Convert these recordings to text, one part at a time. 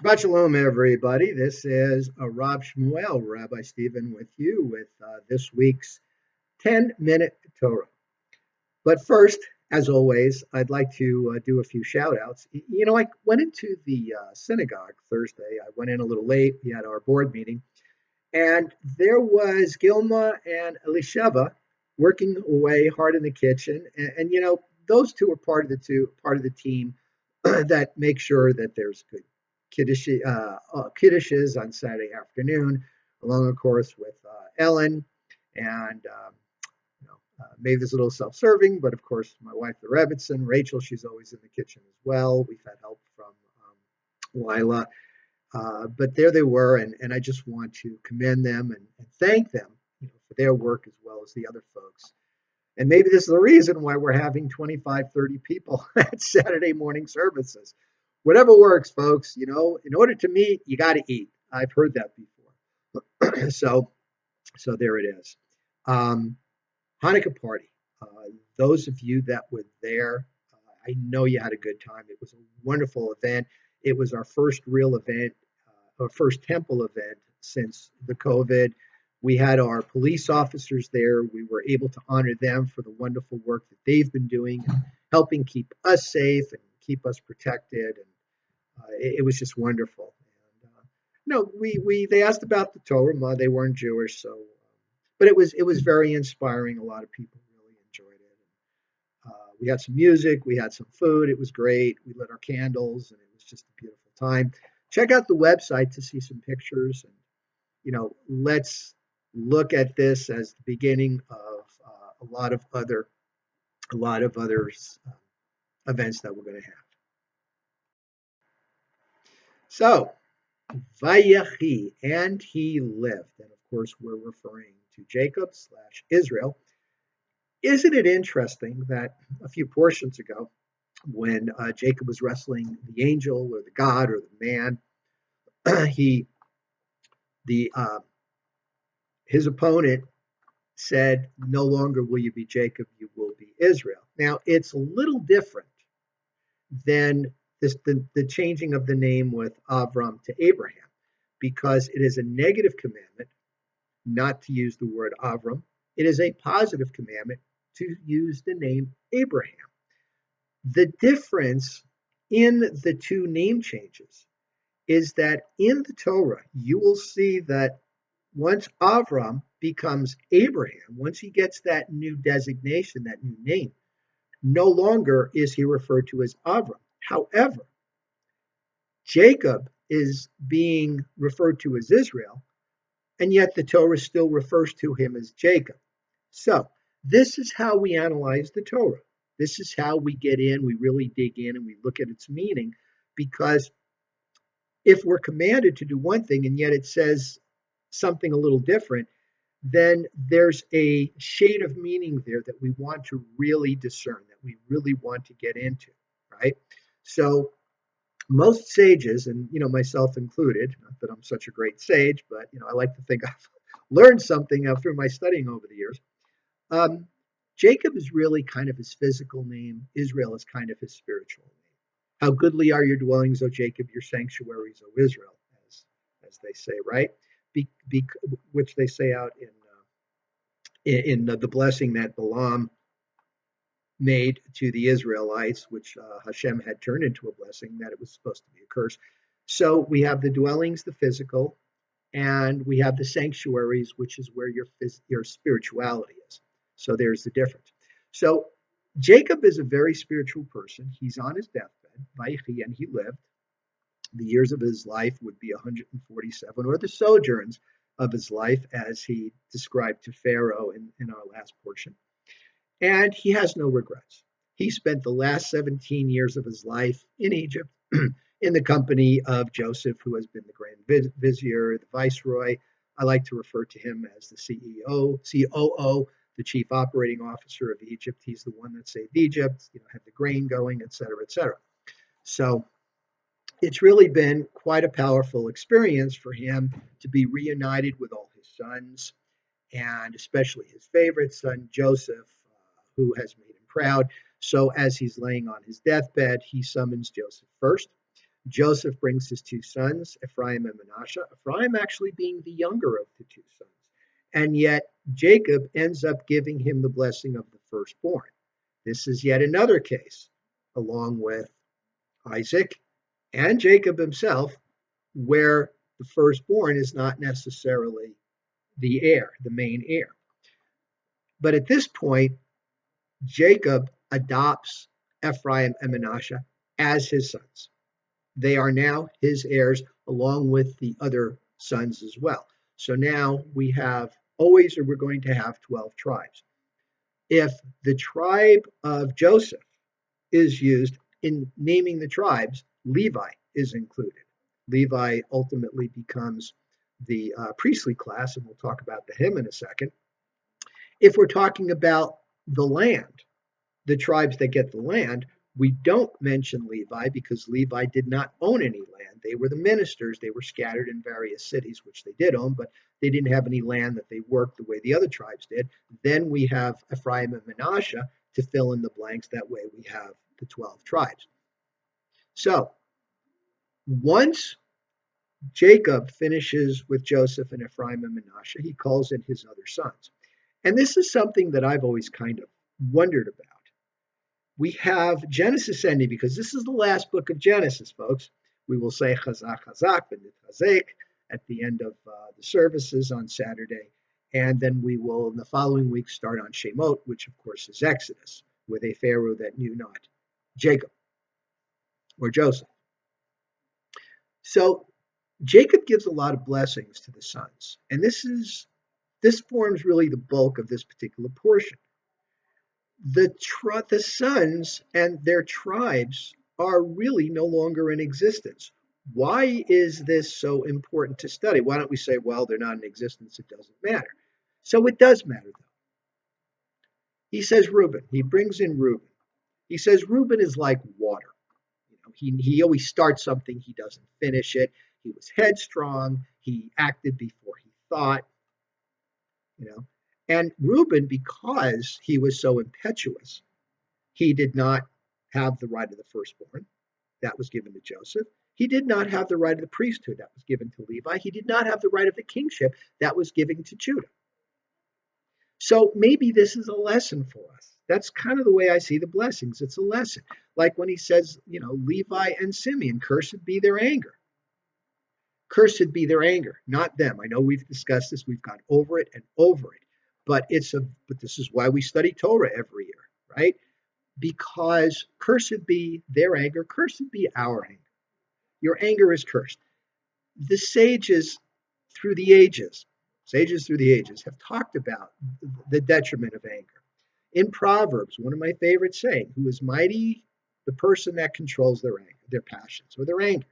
Shabbat Shalom, everybody. This is Rob Shmuel, Rabbi Stephen, with you with this week's 10-minute Torah. But first, as always, I'd like to do a few shout outs. I went into the synagogue Thursday. I went in a little late. We had our board meeting, and there was Gilma and Elisheva working away hard in the kitchen. And those two are part of the team that make sure that there's good kiddushes on Saturday afternoon, along, of course, with Ellen. And maybe there's a little self-serving, but of course, my wife, the Rebbitzin, Rachel, she's always in the kitchen as well. We've had help from Lila. But there they were, and I just want to commend them and thank them for their work as well as the other folks. And maybe this is the reason why we're having 25, 30 people at Saturday morning services. Whatever works, folks. In order to meet, you got to eat. I've heard that before. so there it is. Hanukkah party. Those of you that were there, I know you had a good time. It was a wonderful event. It was our first real event, our first temple event since the COVID. We had our police officers there. We were able to honor them for the wonderful work that they've been doing, helping keep us safe and keep us protected. And it was just wonderful. And, they asked about the Torah. They weren't Jewish, so but it was very inspiring. A lot of people really enjoyed it. We had some music, we had some food. It was great. We lit our candles, and it was just a beautiful time. Check out the website to see some pictures, and let's look at this as the beginning of a lot of others events that we're going to have. So, Vayechi, and he lived, and of course we're referring to Jacob/Israel. Isn't it interesting that a few portions ago, when Jacob was wrestling the angel or the god or the man, he the his opponent said, "No longer will you be Jacob, you will be Israel." Now, it's a little different than the changing of the name with Avram to Abraham, because it is a negative commandment not to use the word Avram. It is a positive commandment to use the name Abraham. The difference in the two name changes is that in the Torah, you will see that once Avram becomes Abraham, once he gets that new designation, that new name, no longer is he referred to as Avram. However, Jacob is being referred to as Israel, and yet the Torah still refers to him as Jacob. So this is how we analyze the Torah. This is how we get in, we really dig in, and we look at its meaning, because if we're commanded to do one thing and yet it says something a little different, then there's a shade of meaning there that we want to really discern, that we really want to get into, right? So most sages, and myself included, not that I'm such a great sage, but I like to think I've learned something through my studying over the years. Jacob is really kind of his physical name. Israel is kind of his spiritual name. How goodly are your dwellings, O Jacob, your sanctuaries, O Israel, as they say, right? Which they say out in the blessing that Balaam made to the Israelites, which Hashem had turned into a blessing, that it was supposed to be a curse. So we have the dwellings, the physical, and we have the sanctuaries, which is where your spirituality is. So there's the difference. So Jacob is a very spiritual person. He's on his deathbed, Vayechi, and he lived. The years of his life would be 147, or the sojourns of his life, as he described to Pharaoh in our last portion. And he has no regrets. He spent the last 17 years of his life in Egypt in the company of Joseph, who has been the grand vizier, the viceroy. I like to refer to him as the COO, the chief operating officer of Egypt. He's the one that saved Egypt, had the grain going, et cetera, et cetera. So it's really been quite a powerful experience for him to be reunited with all his sons, and especially his favorite son, Joseph, who has made him proud. So as he's laying on his deathbed, he summons Joseph first. Joseph brings his two sons, Ephraim and Manasseh, Ephraim actually being the younger of the two sons. And yet Jacob ends up giving him the blessing of the firstborn. This is yet another case, along with Isaac and Jacob himself, where the firstborn is not necessarily the heir, the main heir. But at this point, Jacob adopts Ephraim and Manasseh as his sons. They are now his heirs along with the other sons as well. So now we have always, or we're going to have 12 tribes. If the tribe of Joseph is used in naming the tribes, Levi is included. Levi ultimately becomes the priestly class, and we'll talk about the hymn in a second. If we're talking about the land, the tribes that get the land, we don't mention Levi because Levi did not own any land. They were the ministers. They were scattered in various cities, which they did own, but they didn't have any land that they worked the way the other tribes did. Then we have Ephraim and Manasseh to fill in the blanks. That way we have the 12 tribes. So once Jacob finishes with Joseph and Ephraim and Manasseh, he calls in his other sons. And this is something that I've always kind of wondered about. We have Genesis ending because this is the last book of Genesis, folks. We will say Chazak Chazak Chazek at the end of the services on Saturday. And then we will, in the following week, start on Shemot, which of course is Exodus, with a Pharaoh that knew not Jacob or Joseph. So Jacob gives a lot of blessings to the sons. And this forms really the bulk of this particular portion. The sons and their tribes are really no longer in existence. Why is this so important to study? Why don't we say, well, they're not in existence, it doesn't matter. So it does matter, though. He says Reuben. He brings in Reuben. He says Reuben is like water. He always starts something, he doesn't finish it. He was headstrong. He acted before he thought. And Reuben, because he was so impetuous, he did not have the right of the firstborn. That was given to Joseph. He did not have the right of the priesthood. That was given to Levi. He did not have the right of the kingship. That was given to Judah. So maybe this is a lesson for us. That's kind of the way I see the blessings. It's a lesson. Like when he says, Levi and Simeon, cursed be their anger. Cursed be their anger, not them. I know we've discussed this. We've gone over it and over it. But this is why we study Torah every year, right? Because cursed be their anger, cursed be our anger. Your anger is cursed. The sages through the ages have talked about the detriment of anger. In Proverbs, one of my favorite sayings, who is mighty, the person that controls their anger, their passions, or their anger,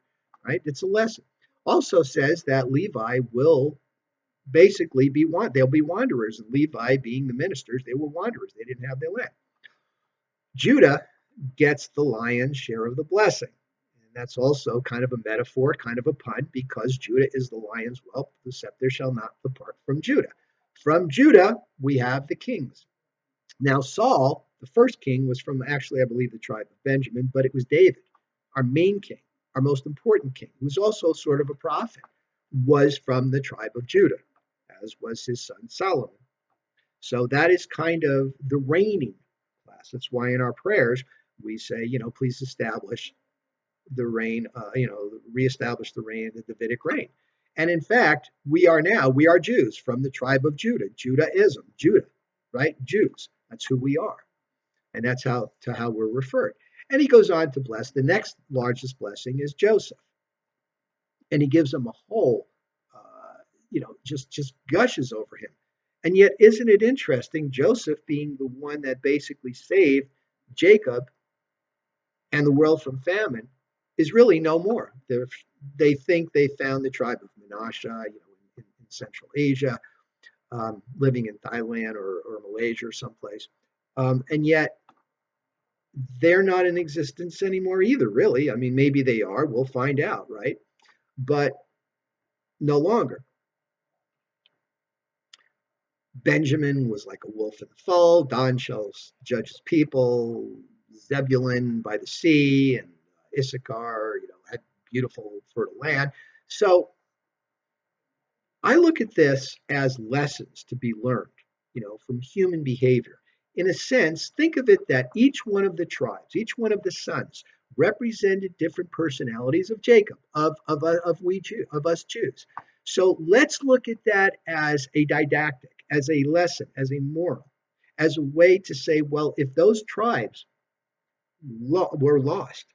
right? It's a lesson. Also says that Levi will basically they'll be wanderers, and Levi being the ministers, they were wanderers. They didn't have their land. Judah gets the lion's share of the blessing. And that's also kind of a metaphor, kind of a pun, because Judah is the lion's whelp. The scepter shall not depart from Judah. From Judah, we have the kings. Now, Saul, the first king, was from actually, I believe, the tribe of Benjamin, but it was David, our main king, our most important king, who was also sort of a prophet, was from the tribe of Judah, as was his son Solomon. So that is kind of the reigning class. That's why in our prayers we say, please establish the reign, reestablish the reign, the Davidic reign. And in fact, we are Jews from the tribe of Judah, Judaism, Judah, right? Jews. That's who we are. And that's how we're referred. And he goes on to bless. The next largest blessing is Joseph. And he gives him a whole, just gushes over him. And yet, isn't it interesting, Joseph being the one that basically saved Jacob and the world from famine is really no more. They think they found the tribe of Manasseh, in Central Asia, living in Thailand or Malaysia or someplace. And yet, they're not in existence anymore either, really. I mean, maybe they are. We'll find out, right? But no longer. Benjamin was like a wolf in the fold. Dan shall judge his people. Zebulun by the sea, and Issachar, had beautiful, fertile land. So I look at this as lessons to be learned, from human behavior. In a sense, think of it that each one of the tribes, each one of the sons, represented different personalities of Jacob, of us Jews. So let's look at that as a didactic, as a lesson, as a moral, as a way to say, well, if those tribes were lost,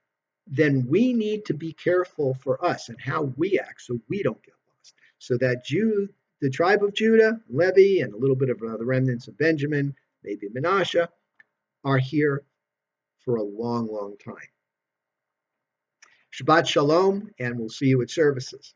then we need to be careful for us and how we act so we don't get lost. So that the tribe of Judah, Levi, and a little bit of the remnants of Benjamin, maybe Manasseh, are here for a long, long time. Shabbat Shalom, and we'll see you at services.